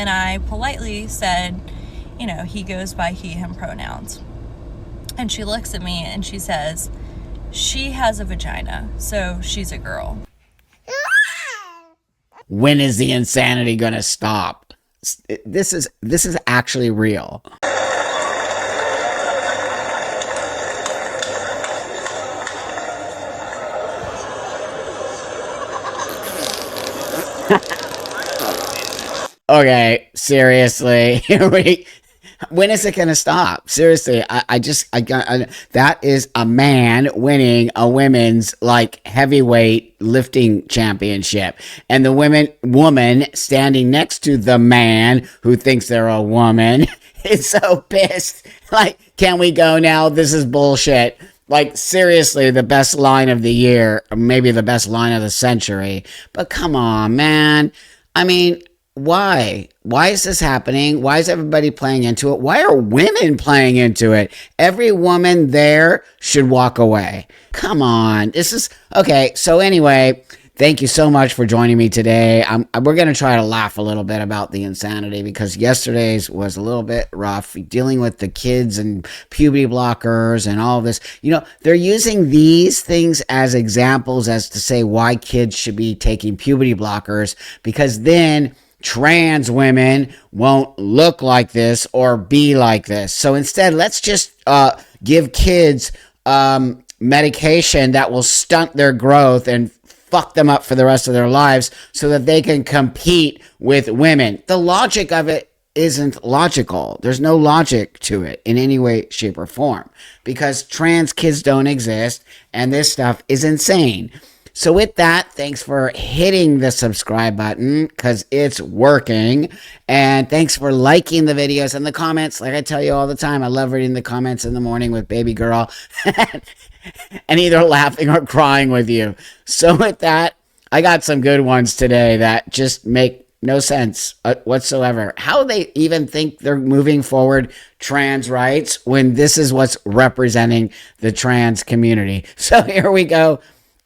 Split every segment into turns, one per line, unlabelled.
And I politely said, you know, he goes by he, him pronouns. And she looks at me and she says, she has a vagina, so she's a girl.
When is the insanity going to stop? This is actually real. Okay, seriously. When is it going to stop? Seriously, that is a man winning a women's like heavyweight lifting championship. And the woman standing next to the man who thinks they're a woman is so pissed. Like, can we go now? This is bullshit. Like, seriously, the best line of the year, or maybe the best line of the century. But come on, man. I mean, why? Why is this happening? Why is everybody playing into it? Why are women playing into it? Every woman there should walk away. Come on. This is okay. So anyway, thank you so much for joining me today. We're going to try to laugh a little bit about the insanity because yesterday's was a little bit rough dealing with the kids and puberty blockers and all this. You know, they're using these things as examples as to say why kids should be taking puberty blockers, because then trans women won't look like this or be like this. So instead, let's just give kids medication that will stunt their growth and fuck them up for the rest of their lives so that they can compete with women. The logic of it isn't logical. There's no logic to it in any way, shape, or form because trans kids don't exist and this stuff is insane. So with that, thanks for hitting the subscribe button because it's working. And thanks for liking the videos and the comments. Like I tell you all the time, I love reading the comments in the morning with baby girl and either laughing or crying with you. So with that, I got some good ones today that just make no sense whatsoever. How they even think they're moving forward trans rights when this is what's representing the trans community. So here we go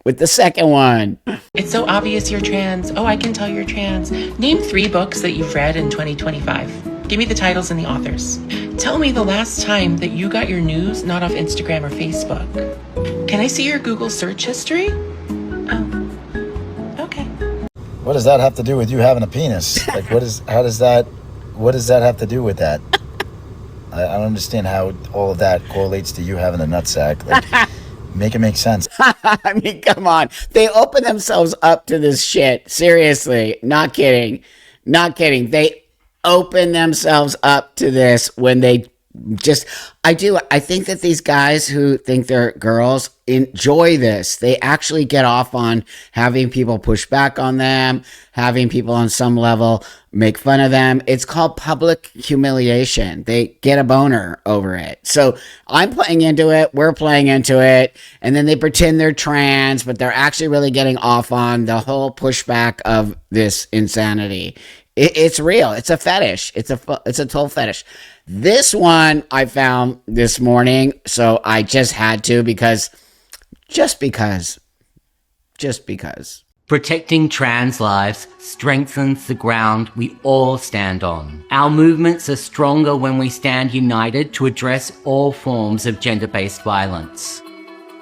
with the second one.
It's so obvious you're trans. Oh, I can tell you're trans. Name 3 books that you've read in 2025. Give me the titles and the authors. Tell me the last time that you got your news not off Instagram or Facebook. Can I see your Google search history? Oh, okay.
What does that have to do with you having a penis? Like, what does that have to do with that? I don't understand how all of that correlates to you having a nutsack. Like, make it make sense.
I mean, come on. They open themselves up to this shit. Seriously. Not kidding. Not kidding. They open themselves up to this when they just... I think that these guys who think they're girls enjoy this. They actually get off on having people push back on them, having people on some level make fun of them. It's called public humiliation. They get a boner over it. So I'm playing into it. We're playing into it. And then they pretend they're trans, but they're actually really getting off on the whole pushback of this insanity. It's real. It's a fetish. It's a total fetish. This one I found this morning, so I just had to just because.
Protecting trans lives strengthens the ground we all stand on. Our movements are stronger when we stand united to address all forms of gender-based violence.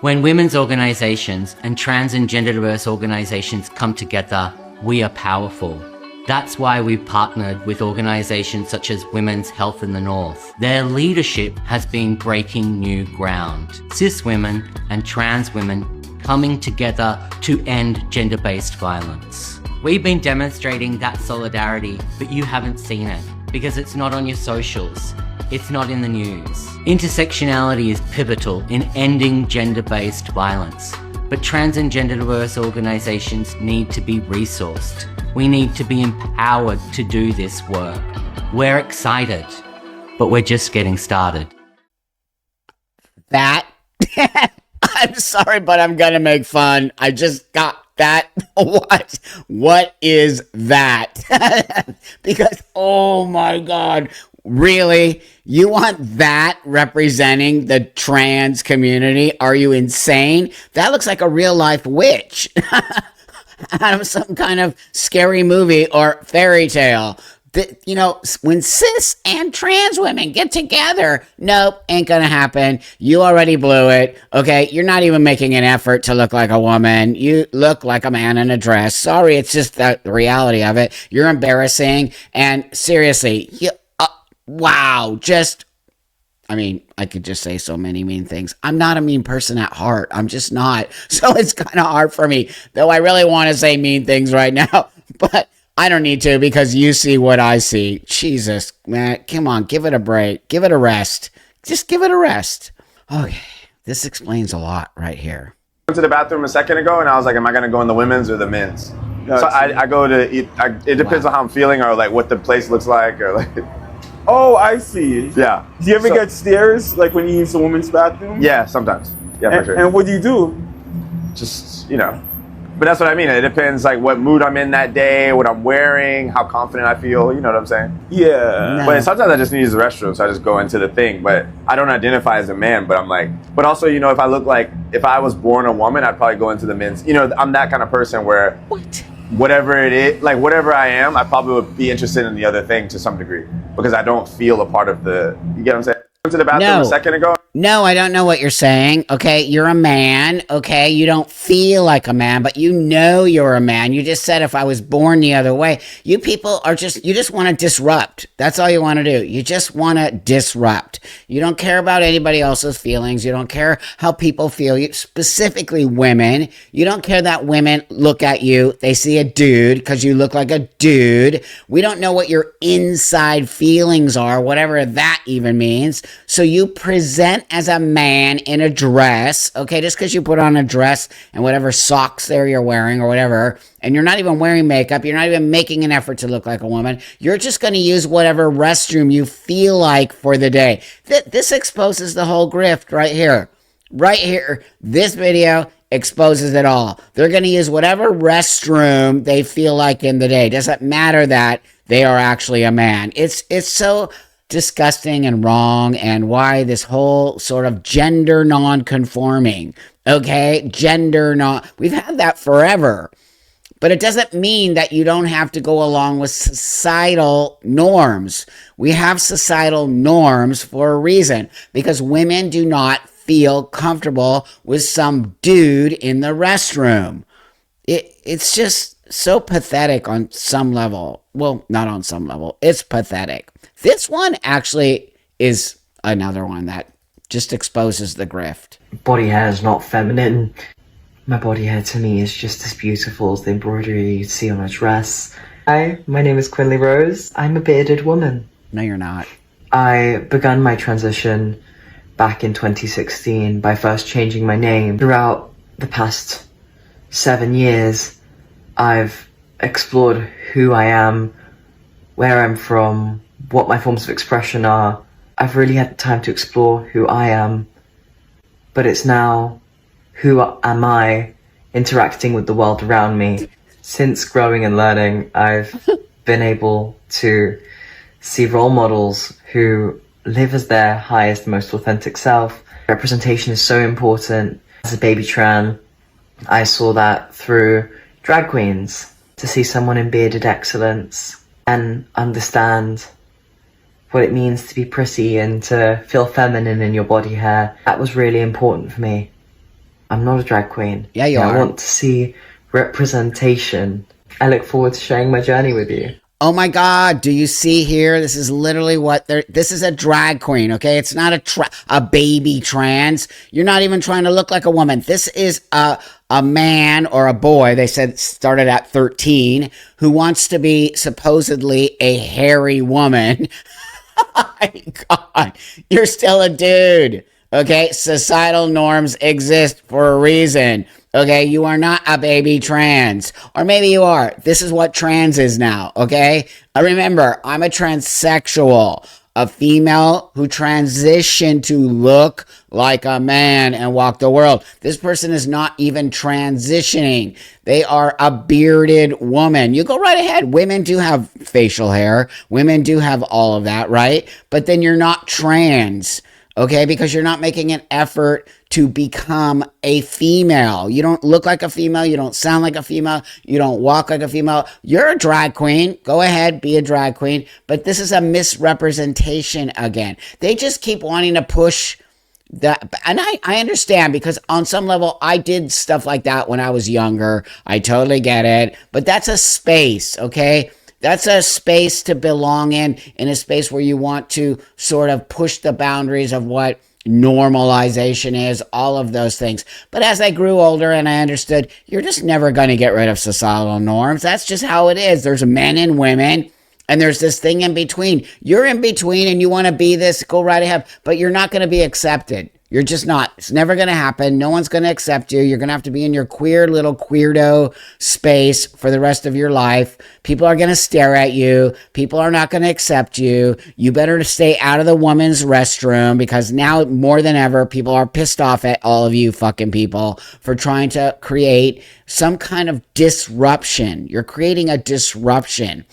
When women's organizations and trans and gender diverse organizations come together, we are powerful. That's why we've partnered with organizations such as Women's Health in the North. Their leadership has been breaking new ground. Cis women and trans women coming together to end gender-based violence. We've been demonstrating that solidarity, but you haven't seen it because it's not on your socials. It's not in the news. Intersectionality is pivotal in ending gender-based violence, but trans and gender diverse organizations need to be resourced. We need to be empowered to do this work. We're excited, but we're just getting started.
That, I'm sorry, but I'm gonna make fun. I just got that. What is that? Because, oh my God, really? You want that representing the trans community? Are you insane? That looks like a real life witch. Out of some kind of scary movie or fairy tale. You know, when cis and trans women get together, nope, ain't gonna happen. You already blew it. Okay, you're not even making an effort to look like a woman. You look like a man in a dress. Sorry, it's just the reality of it. You're embarrassing. And seriously, wow, I mean, I could just say so many mean things. I'm not a mean person at heart. I'm just not. So it's kind of hard for me, though I really want to say mean things right now. But I don't need to because you see what I see. Jesus, man, come on, give it a break. Give it a rest. Just give it a rest. Okay, this explains a lot right here.
I went to the bathroom a second ago and I was like, am I going to go in the women's or the men's? So I go to eat. It depends on how I'm feeling or like what the place looks like or like.
Oh, I see.
Yeah.
Do you ever get stares like when you use the women's bathroom?
Yeah, sometimes. Yeah, for sure.
And what do you do?
Just, you know. But that's what I mean. It depends like what mood I'm in that day, what I'm wearing, how confident I feel. You know what I'm saying?
Yeah.
No.
But sometimes I just need to use the restroom, so I just go into the thing. But I don't identify as a man, but I'm like, but also, you know, if I was born a woman, I'd probably go into the men's. You know, I'm that kind of person where whatever it is, like whatever I am, I probably would be interested in the other thing to some degree because I don't feel a part of the, you get what I'm saying? I went to the bathroom a second ago.
No, I don't know what you're saying. Okay, you're a man. Okay, you don't feel like a man, but you know you're a man. You just said if I was born the other way. You people are you just want to disrupt. That's all you want to do. You just want to disrupt. You don't care about anybody else's feelings. You don't care how people feel. You, specifically women. You don't care that women look at you. They see a dude because you look like a dude. We don't know what your inside feelings are, whatever that even means. So you present as a man in a dress, okay, just because you put on a dress and whatever socks there you're wearing or whatever, and you're not even wearing makeup, you're not even making an effort to look like a woman, you're just going to use whatever restroom you feel like for the day. This exposes the whole grift right here. Right here, this video exposes it all. They're going to use whatever restroom they feel like in the day. Doesn't matter that they are actually a man. It's so disgusting and wrong, and why this whole sort of gender non-conforming, okay? We've had that forever. But it doesn't mean that you don't have to go along with societal norms. We have societal norms for a reason, because women do not feel comfortable with some dude in the restroom. It's just so pathetic on some level. Well, not on some level. It's pathetic. This one actually is another one that just exposes the grift.
Body hair is not feminine. My body hair to me is just as beautiful as the embroidery you see on a dress. Hi, my name is Quinley Rose. I'm a bearded woman.
No, you're not.
I began my transition back in 2016 by first changing my name. Throughout the past 7 years, I've explored who I am, where I'm from, what my forms of expression are. I've really had the time to explore who I am, but it's now who am I interacting with the world around me. Since growing and learning, I've been able to see role models who live as their highest, most authentic self. Representation is so important. As a baby trans, I saw that through drag queens, to see someone in bearded excellence and understand what it means to be pretty and to feel feminine in your body hair. That was really important for me. I'm not a drag queen.
Yeah, you are.
I want to see representation. I look forward to sharing my journey with you.
Oh my God, do you see here? This is literally what this is a drag queen, okay? It's not a baby trans. You're not even trying to look like a woman. This is a man or a boy, they said started at 13, who wants to be supposedly a hairy woman. Oh my God, you're still a dude, okay? Societal norms exist for a reason. Okay, you are not a baby trans. Or maybe you are. This is what trans is now, okay? Remember, I'm a transsexual, a female who transitioned to look like a man and walk the world. This person is not even transitioning. They are a bearded woman. You go right ahead. Women do have facial hair. Women do have all of that, right? But then you're not trans. Okay, because you're not making an effort to become a female. You don't look like a female. You don't sound like a female. You don't walk like a female. You're a drag queen. Go ahead, be a drag queen. But this is a misrepresentation again. They just keep wanting to push that. And I understand, because on some level, I did stuff like that when I was younger. I totally get it. But that's a space, okay? That's a space to belong in a space where you want to sort of push the boundaries of what normalization is, all of those things. But as I grew older and I understood, you're just never going to get rid of societal norms. That's just how it is. There's men and women, and there's this thing in between. You're in between and you want to be this, go right ahead, but you're not going to be accepted. You're just not. It's never going to happen. No one's going to accept you. You're going to have to be in your queer little queerdo space for the rest of your life. People are going to stare at you. People are not going to accept you. You better stay out of the woman's restroom, because now more than ever, people are pissed off at all of you fucking people for trying to create some kind of disruption. You're creating a disruption.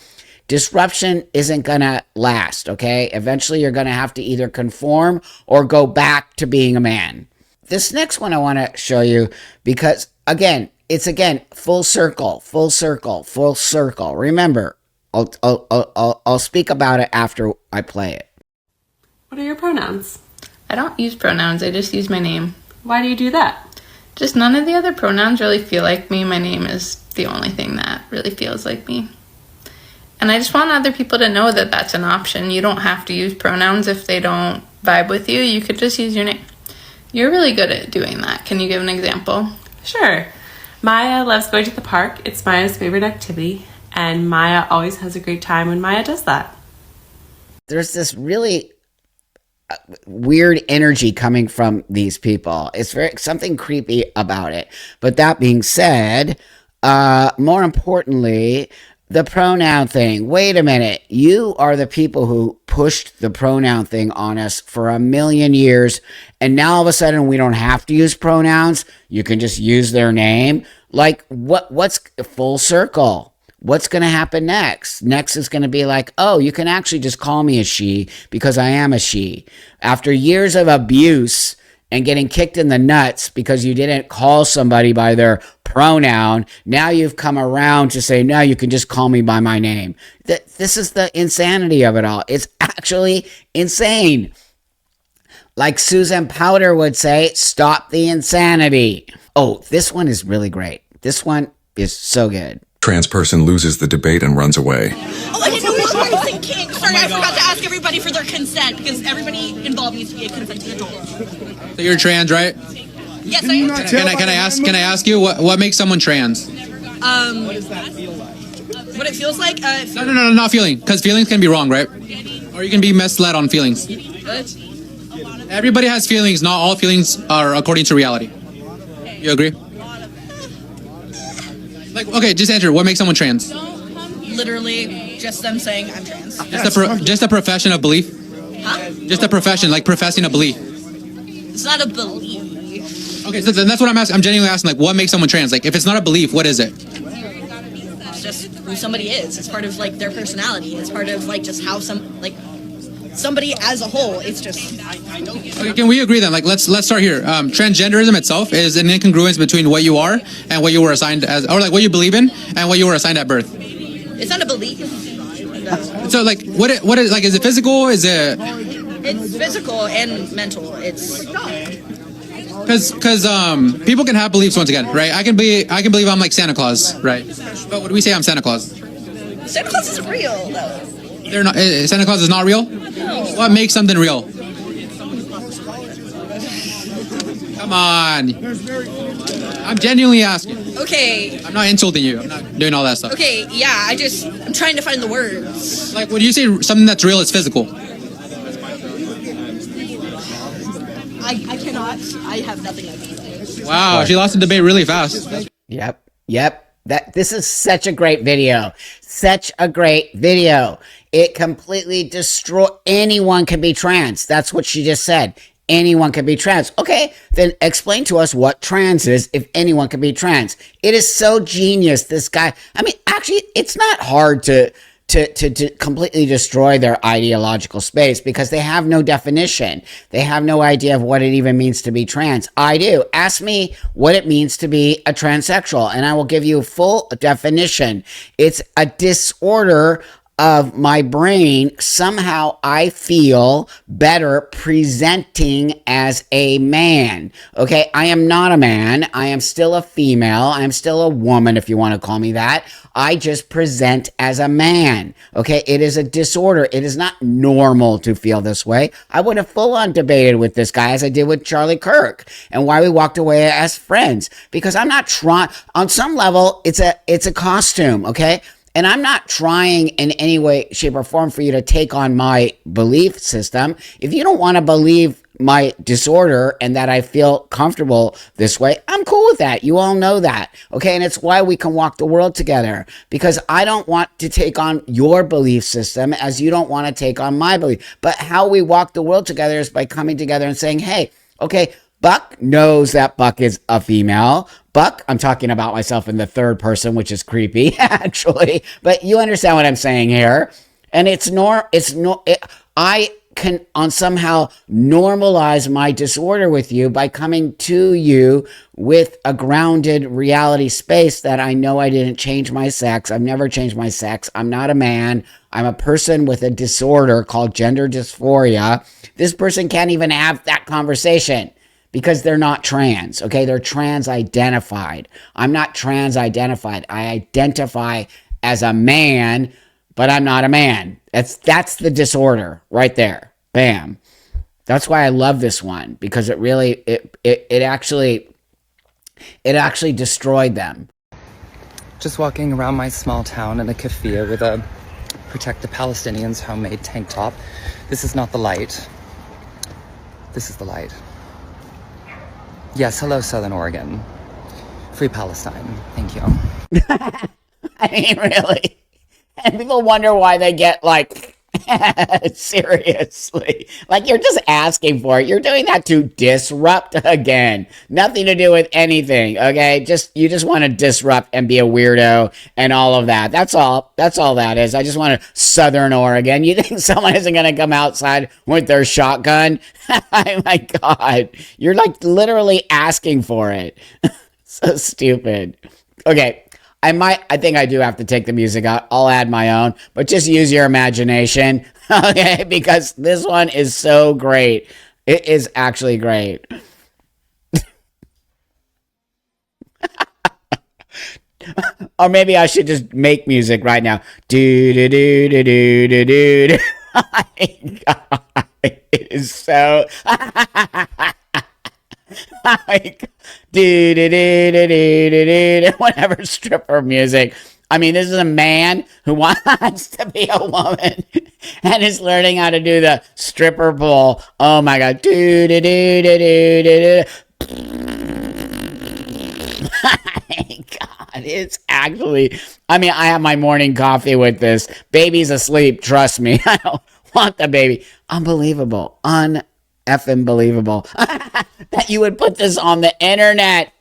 Disruption isn't going to last, okay? Eventually, you're going to have to either conform or go back to being a man. This next one I want to show you because, it's full circle, full circle, full circle. Remember, I'll speak about it after I play it.
What are your pronouns?
I don't use pronouns, I just use my name.
Why do you do that?
Just none of the other pronouns really feel like me. My name is the only thing that really feels like me. And I just want other people to know that that's an option. You don't have to use pronouns if they don't vibe with you. You could just use your name. You're really good at doing that. Can you give an example?
Sure. Maya loves going to the park. It's Maya's favorite activity. And Maya always has a great time when Maya does that.
There's this really weird energy coming from these people. It's something creepy about it. But that being said, more importantly, the pronoun thing. Wait a minute. You are the people who pushed the pronoun thing on us for a million years. And now all of a sudden we don't have to use pronouns. You can just use their name. Like what's full circle? What's going to happen next? Next is going to be like, oh, you can actually just call me a she because I am a she. After years of abuse and getting kicked in the nuts because you didn't call somebody by their pronoun, now you've come around to say, no, you can just call me by my name. This is the insanity of it all. It's actually insane. Like Susan Powder would say, stop the insanity. Oh, this one is really great. This one is so good.
Trans person loses the debate and runs away.
Oh, I didn't know we were practicing kink. Sorry, I forgot to ask everybody for their consent because everybody involved needs to be a consenting adult.
So you're trans, right?
Yes, I am.
Can I ask you what makes someone trans?
What it feels like?
No, not feeling. Because feelings can be wrong, right? Or you can be misled on feelings.
What?
Everybody has feelings. Not all feelings are according to reality. You agree? Like, okay, just answer. What makes someone trans?
Literally, just them saying I'm trans.
Just a profession of belief?
Huh?
Just a profession, like professing a belief.
It's not a belief.
Okay, so that's what I'm asking. I'm genuinely asking, like, what makes someone trans? Like, if it's not a belief, what is it?
It's just who somebody is. It's part of, like, their personality. It's part of, like, just how somebody as a whole. It's just...
Okay, can we agree then? Like, let's start here. Transgenderism itself is an incongruence between what you are and what you were assigned as, or like what you believe in and what you were assigned at birth.
It's not a belief.
So, like, what is like? Is it physical? Is it?
It's physical and mental. It's
because people can have beliefs once again, right? I can believe I'm like Santa Claus, right? But would we say I'm Santa Claus?
Santa Claus isn't real though.
They're not. Santa Claus is not real.
No.
What makes something real? Come on. I'm genuinely asking.
Okay.
I'm not insulting you. I'm not doing all that stuff.
Okay, yeah, I'm trying to find the words.
Like, when you say something that's real, it's physical.
I cannot. I have nothing I mean.
Wow, she lost the debate really fast.
Yep. This is such a great video. Such a great video. It completely anyone can be trans. That's what she just said. Anyone can be trans. Okay, then explain to us what trans is if anyone can be trans. It is so genius, this guy. I mean, actually, it's not hard to to completely destroy their ideological space because they have no definition. They have no idea of what it even means to be trans. I do. Ask me what it means to be a transsexual, and I will give you a full definition. It's a disorder of my brain. Somehow I feel better presenting as a man. Okay, I am not a man. I am still a female. I am still a woman, if you want to call me that. I just present as a man. Okay, it is a disorder. It is not normal to feel this way. I would have full on debated with this guy as I did with Charlie Kirk, and why we walked away as friends, because I'm not trying. On some level, it's a costume. Okay. And I'm not trying in any way, shape, or form for you to take on my belief system. If you don't want to believe my disorder and that I feel comfortable this way, I'm cool with that. You all know that. Okay. And it's why we can walk the world together, because I don't want to take on your belief system as you don't want to take on my belief. But how we walk the world together is by coming together and saying, hey, okay, Buck knows that Buck is a female. Buck, I'm talking about myself in the third person, which is creepy, actually. But you understand what I'm saying here. And I can somehow normalize my disorder with you by coming to you with a grounded reality space that I know I didn't change my sex. I've never changed my sex. I'm not a man. I'm a person with a disorder called gender dysphoria. This person can't even have that conversation, because they're not trans, okay? They're trans-identified. I'm not trans-identified. I identify as a man, but I'm not a man. That's the disorder right there. Bam. That's why I love this one, because it really, it actually destroyed them.
Just walking around my small town in a keffiyeh with a Protect the Palestinians homemade tank top. This is not the light. This is the light. Yes, hello, Southern Oregon. Free Palestine. Thank you.
I mean, really. And people wonder why they get, like, seriously. Like, you're just asking for it. You're doing that to disrupt again. Nothing to do with anything, okay? You just want to disrupt and be a weirdo and all of that. That's all. That's all that is. I just want to Southern Oregon. You think someone isn't going to come outside with their shotgun? Oh, my God. You're, like, literally asking for it. So stupid. Okay. I think I do have to take the music out. I'll add my own, but just use your imagination, okay? Because this one is so great. It is actually great. Or maybe I should just make music right now. Do do do do do do do. Oh my God, it is so. Like, do do do do do do, whatever stripper music. I mean, this is a man who wants to be a woman and is learning how to do the stripper pole. Oh my God, do do do do do do. Oh my God, it's actually. I mean, I have my morning coffee with this. Baby's asleep. Trust me, I don't want the baby. Unbelievable. Effing believable that you would put this on the internet.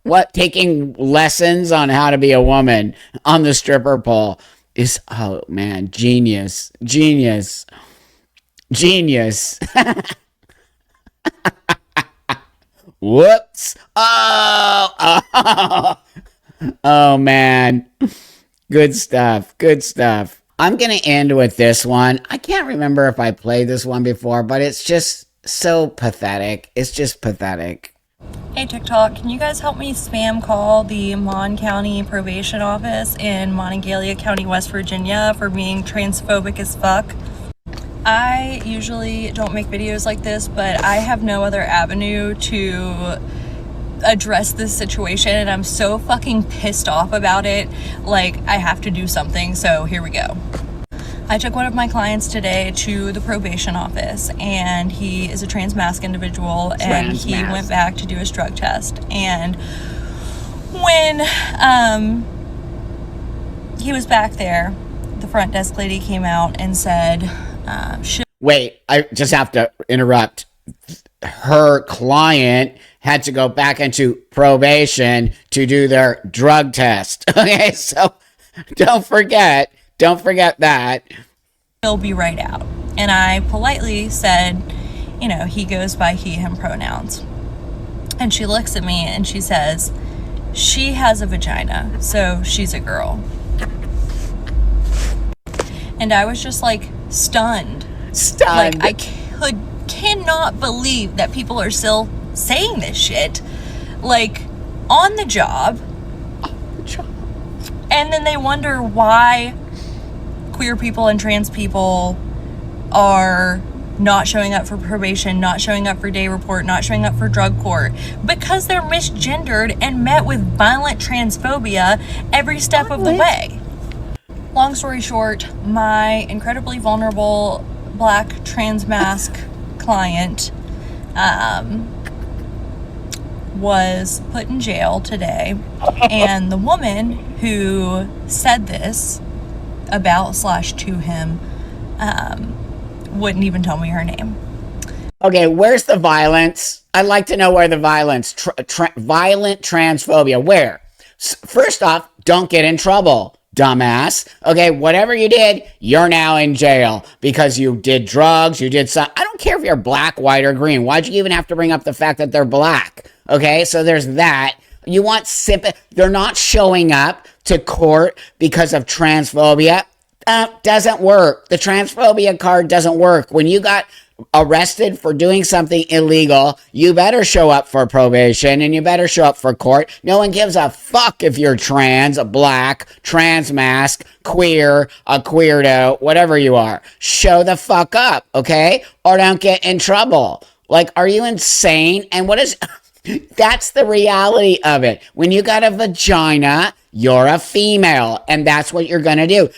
What, taking lessons on how to be a woman on the stripper pole is, oh man, genius. Whoops. Oh man, good stuff. I'm going to end with this one. I can't remember if I played this one before, but it's just so pathetic. It's just pathetic.
Hey TikTok, can you guys help me spam call the Mon County Probation Office in Monongalia County, West Virginia for being transphobic as fuck? I usually don't make videos like this, but I have no other avenue to address this situation, and I'm so fucking pissed off about it. Like, I have to do something, so here we go. I took one of my clients today to the probation office, and he is a trans masc individual, and he went back to do his drug test. And when he was back there, the front desk lady came out and said,
wait, I just have to interrupt. Her client had to go back into probation to do their drug test. Okay, so Don't forget that.
He'll be right out. And I politely said, you know, he goes by he, him pronouns. And she looks at me and she says, she has a vagina, so she's a girl. And I was just like stunned. Like I cannot believe that people are still saying this shit. Like on the job. And then they wonder why queer people and trans people are not showing up for probation, not showing up for day report, not showing up for drug court, because they're misgendered and met with violent transphobia every step of the way. Long story short, my incredibly vulnerable black trans mask client was put in jail today, and the woman who said this about / to him wouldn't even tell me her name.
Okay, where's the violence? I'd like to know where the violence, violent transphobia, where? First off, don't get in trouble, dumbass. Okay, whatever you did, you're now in jail because you did drugs, you did something. I don't care if you're black, white, or green. Why'd you even have to bring up the fact that they're black? Okay, so there's that. You want sympathy. They're not showing up to court because of transphobia. Doesn't work. The transphobia card doesn't work. When you got arrested for doing something illegal, you better show up for probation and you better show up for court. No one gives a fuck if you're trans, black, trans mask, queer, a queerdo, whatever you are. Show the fuck up, okay? Or don't get in trouble. Like, are you insane? And what is... That's the reality of it. When you got a vagina, you're a female, and that's what you're going to do.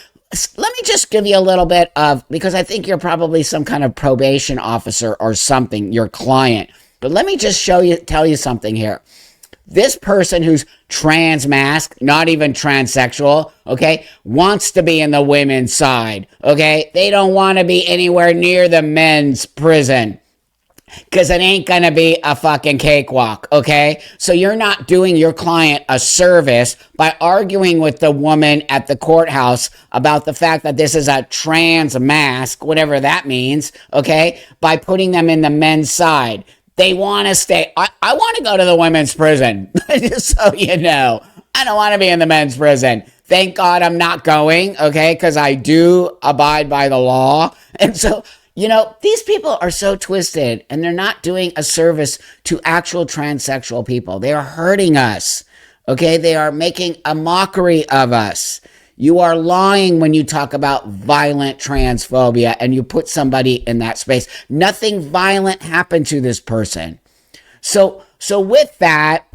Let me just give you a little bit of, because I think you're probably some kind of probation officer or something, your client. But let me just tell you something here. This person who's trans mask, not even transsexual, okay, wants to be in the women's side, okay? They don't want to be anywhere near the men's prison. Because it ain't going to be a fucking cakewalk, okay? So you're not doing your client a service by arguing with the woman at the courthouse about the fact that this is a trans mask, whatever that means, okay? By putting them in the men's side. They want to stay. I want to go to the women's prison, just so you know. I don't want to be in the men's prison. Thank God I'm not going, okay? Because I do abide by the law. And so... You know, these people are so twisted, and they're not doing a service to actual transsexual people. They are hurting us, okay? They are making a mockery of us. You are lying when you talk about violent transphobia and you put somebody in that space. Nothing violent happened to this person. So with that,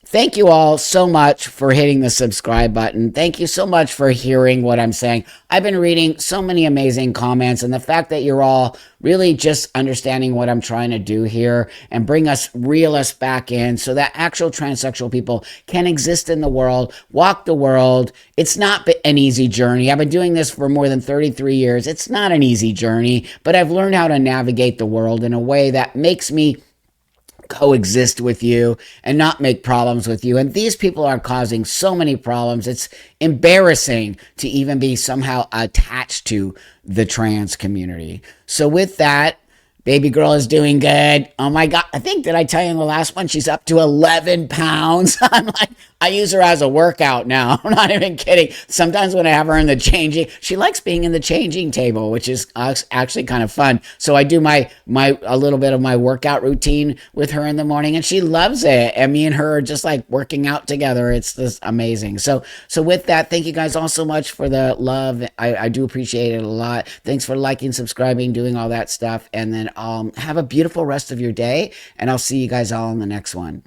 thank you all so much for hitting the subscribe button. Thank you so much for hearing what I'm saying. I've been reading so many amazing comments, and the fact that you're all really just understanding what I'm trying to do here and reel us back in so that actual transsexual people can exist in the world, walk the world. It's not an easy journey. I've been doing this for more than 33 years. It's not an easy journey, but I've learned how to navigate the world in a way that makes me coexist with you and not make problems with you. And these people are causing so many problems. It's embarrassing to even be somehow attached to the trans community. So with that, baby girl is doing good. Oh my God. Did I tell you in the last one, she's up to 11 pounds. I'm like, I use her as a workout now. I'm not even kidding. Sometimes when I have her in the changing, she likes being in the changing table, which is actually kind of fun. So I do a little bit of my workout routine with her in the morning, and she loves it. And me and her are just like working out together. It's just amazing. So with that, thank you guys all so much for the love. I do appreciate it a lot. Thanks for liking, subscribing, doing all that stuff. And then have a beautiful rest of your day. And I'll see you guys all in the next one.